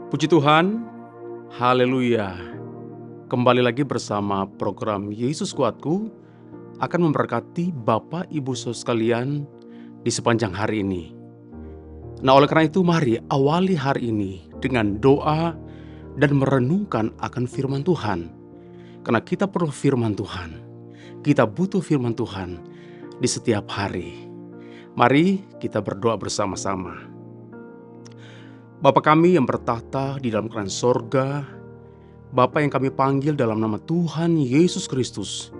Puji Tuhan, haleluya. Kembali lagi bersama program Yesus Kuatku akan memberkati Bapak Ibu Saudara sekalian di sepanjang hari ini. Nah, oleh karena itu mari awali hari ini dengan doa dan merenungkan akan firman Tuhan. Karena kita perlu firman Tuhan. Kita butuh firman Tuhan di setiap hari. Mari kita berdoa bersama-sama. Bapa kami yang bertahta di dalam kerajaan sorga, Bapa yang kami panggil dalam nama Tuhan Yesus Kristus,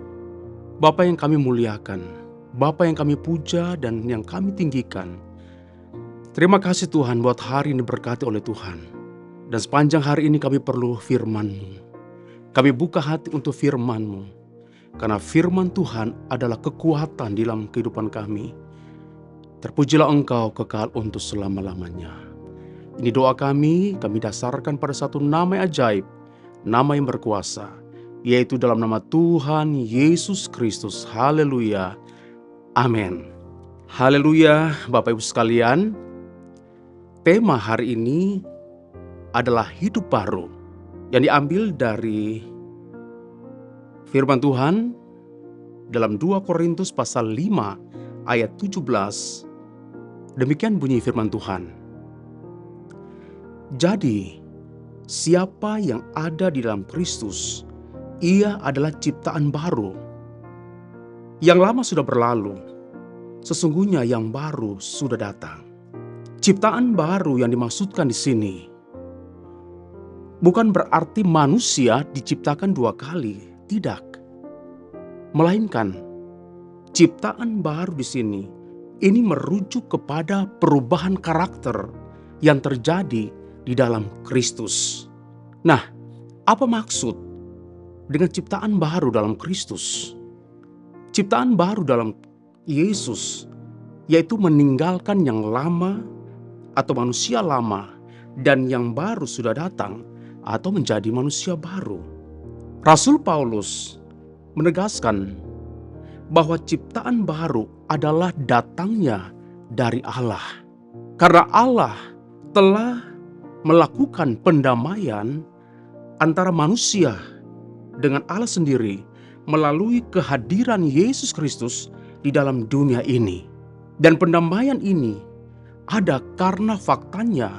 Bapa yang kami muliakan, Bapa yang kami puja dan yang kami tinggikan. Terima kasih Tuhan buat hari ini diberkati oleh Tuhan. Dan sepanjang hari ini kami perlu firman-Mu. Kami buka hati untuk firman-Mu. Karena firman Tuhan adalah kekuatan di dalam kehidupan kami. Terpujilah Engkau kekal untuk selama-lamanya. Ini doa kami dasarkan pada satu nama yang ajaib, nama yang berkuasa, yaitu dalam nama Tuhan Yesus Kristus. Haleluya. Amin. Haleluya, Bapak Ibu sekalian. Tema hari ini adalah hidup baru yang diambil dari firman Tuhan dalam 2 Korintus pasal 5 ayat 17. Demikian bunyi firman Tuhan. Jadi, siapa yang ada di dalam Kristus, ia adalah ciptaan baru. Yang lama sudah berlalu, sesungguhnya yang baru sudah datang. Ciptaan baru yang dimaksudkan di sini bukan berarti manusia diciptakan dua kali, tidak. Melainkan ciptaan baru di sini ini merujuk kepada perubahan karakter yang terjadi di dalam Kristus. Nah, apa maksud dengan ciptaan baru dalam Kristus? Ciptaan baru dalam Yesus, yaitu meninggalkan yang lama atau manusia lama dan yang baru sudah datang atau menjadi manusia baru. Rasul Paulus menegaskan bahwa ciptaan baru adalah datangnya dari Allah. Karena Allah telah melakukan pendamaian antara manusia dengan Allah sendiri melalui kehadiran Yesus Kristus di dalam dunia ini. Dan pendamaian ini ada karena faktanya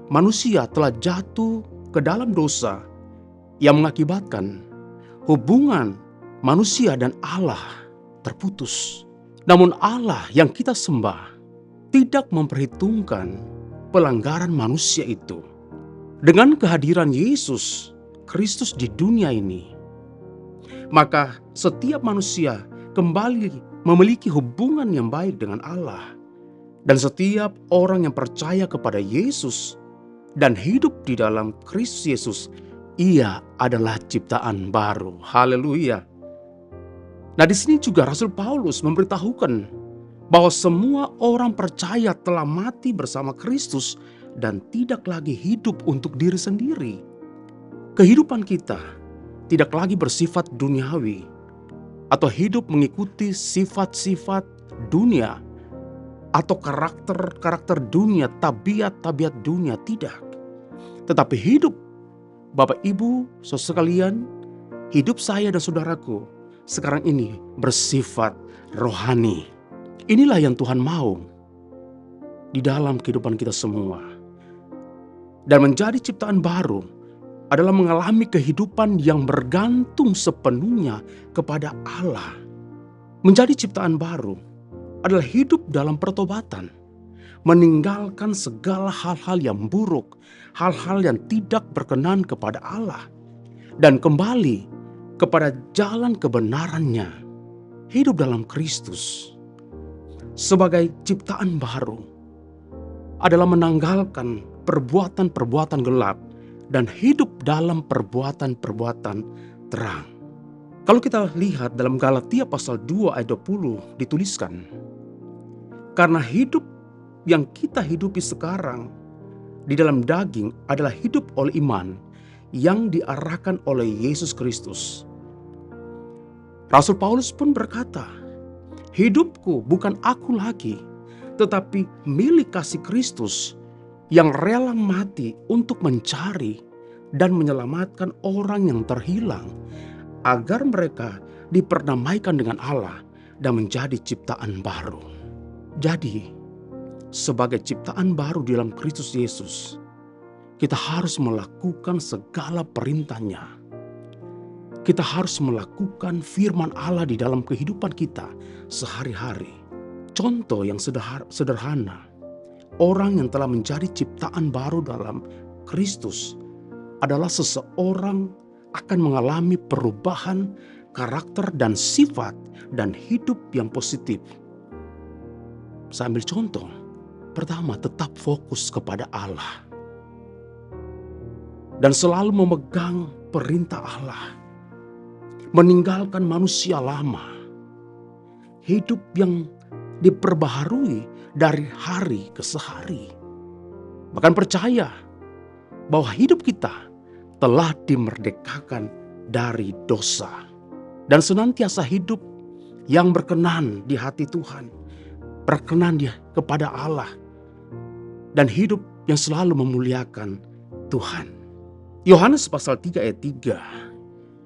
manusia telah jatuh ke dalam dosa yang mengakibatkan hubungan manusia dan Allah terputus. Namun Allah yang kita sembah tidak memperhitungkan pelanggaran manusia itu. Dengan kehadiran Yesus Kristus di dunia ini, maka setiap manusia kembali memiliki hubungan yang baik dengan Allah. Dan setiap orang yang percaya kepada Yesus dan hidup di dalam Kristus Yesus, ia adalah ciptaan baru. Haleluya. Nah, di sini juga Rasul Paulus memberitahukan bahwa semua orang percaya telah mati bersama Kristus dan tidak lagi hidup untuk diri sendiri. Kehidupan kita tidak lagi bersifat duniawi atau hidup mengikuti sifat-sifat dunia atau karakter dunia, tabiat dunia, tidak. Tetapi hidup Bapak Ibu, saudara sekalian, hidup saya dan saudaraku sekarang ini bersifat rohani. Inilah yang Tuhan mau di dalam kehidupan kita semua. Dan menjadi ciptaan baru adalah mengalami kehidupan yang bergantung sepenuhnya kepada Allah. Menjadi ciptaan baru adalah hidup dalam pertobatan, meninggalkan segala hal-hal yang buruk, hal-hal yang tidak berkenan kepada Allah, dan kembali kepada jalan kebenarannya, hidup dalam Kristus. Sebagai ciptaan baru adalah menanggalkan perbuatan-perbuatan gelap dan hidup dalam perbuatan-perbuatan terang. Kalau kita lihat dalam Galatia pasal 2 ayat 20 dituliskan, karena hidup yang kita hidupi sekarang di dalam daging adalah hidup oleh iman yang diarahkan oleh Yesus Kristus. Rasul Paulus pun berkata, hidupku bukan aku lagi, tetapi milik kasih Kristus yang rela mati untuk mencari dan menyelamatkan orang yang terhilang, agar mereka diperdamaikan dengan Allah dan menjadi ciptaan baru. Jadi, sebagai ciptaan baru di dalam Kristus Yesus, kita harus melakukan segala perintah-Nya. Kita harus melakukan firman Allah di dalam kehidupan kita sehari-hari. Contoh yang sederhana, orang yang telah menjadi ciptaan baru dalam Kristus adalah seseorang akan mengalami perubahan karakter dan sifat dan hidup yang positif. Saya ambil contoh. Pertama, tetap fokus kepada Allah dan selalu memegang perintah Allah, meninggalkan manusia lama, hidup yang diperbaharui dari hari ke hari. Bahkan percaya bahwa hidup kita telah dimerdekakan dari dosa dan senantiasa hidup yang berkenan di hati Tuhan, berkenan kepada Allah, dan hidup yang selalu memuliakan Tuhan. Yohanes pasal 3 ayat 3,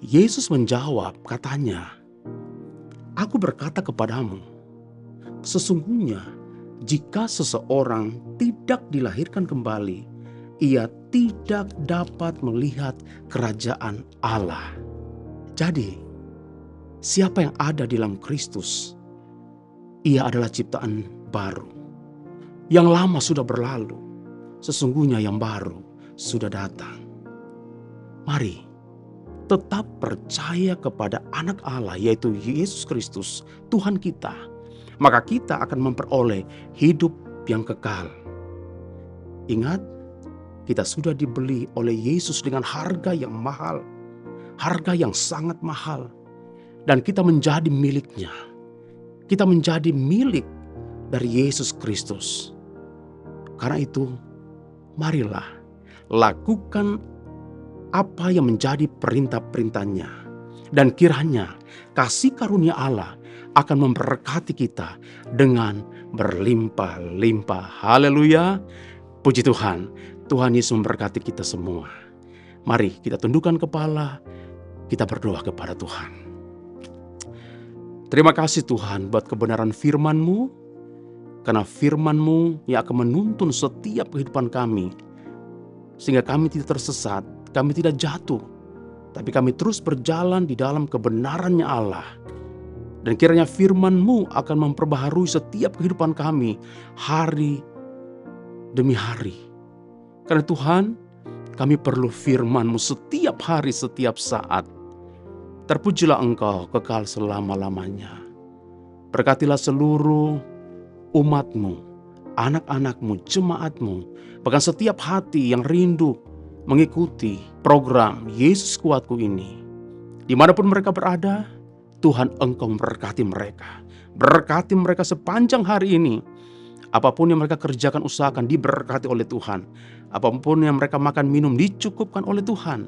Yesus menjawab, katanya, "Aku berkata kepadamu, sesungguhnya jika seseorang tidak dilahirkan kembali, ia tidak dapat melihat kerajaan Allah." Jadi, siapa yang ada di dalam Kristus, ia adalah ciptaan baru. Yang lama sudah berlalu, sesungguhnya yang baru sudah datang. Mari tetap percaya kepada Anak Allah, yaitu Yesus Kristus, Tuhan kita. Maka kita akan memperoleh hidup yang kekal. Ingat, kita sudah dibeli oleh Yesus dengan harga yang mahal, harga yang sangat mahal, dan kita menjadi miliknya. Kita menjadi milik dari Yesus Kristus. Karena itu, marilah lakukan apa yang menjadi perintah-perintahnya, dan kiranya kasih karunia Allah akan memberkati kita dengan berlimpah-limpah. Haleluya, puji Tuhan. Tuhan Yesus memberkati kita semua. Mari kita tundukkan kepala, kita berdoa kepada Tuhan. Terima kasih Tuhan buat kebenaran firman-Mu, karena firman-Mu yang akan menuntun setiap kehidupan kami, sehingga kami tidak tersesat, kami tidak jatuh, tapi kami terus berjalan di dalam kebenaran-Nya Allah. Dan kiranya firman-Mu akan memperbaharui setiap kehidupan kami hari demi hari. Karena Tuhan, kami perlu firman-Mu setiap hari, setiap saat. Terpujilah Engkau kekal selama-lamanya. Berkatilah seluruh umat-Mu, anak-anak-Mu, jemaat-Mu, bahkan setiap hati yang rindu mengikuti program Yesus Kuatku ini. Dimanapun mereka berada, Tuhan Engkau memberkati mereka. Berkati mereka sepanjang hari ini. Apapun yang mereka kerjakan, usahakan, diberkati oleh Tuhan. Apapun yang mereka makan, minum, dicukupkan oleh Tuhan.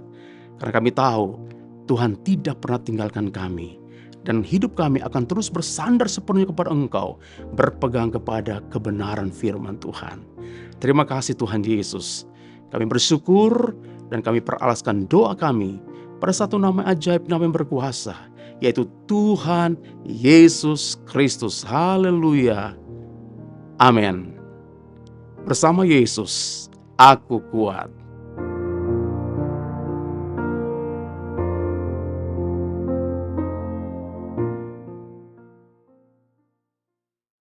Karena kami tahu Tuhan tidak pernah tinggalkan kami. Dan hidup kami akan terus bersandar sepenuhnya kepada Engkau, berpegang kepada kebenaran firman Tuhan. Terima kasih Tuhan Yesus. Kami bersyukur dan kami peralaskan doa kami pada satu nama ajaib, nama yang berkuasa, yaitu Tuhan Yesus Kristus. Haleluya. Amin. Bersama Yesus, aku kuat.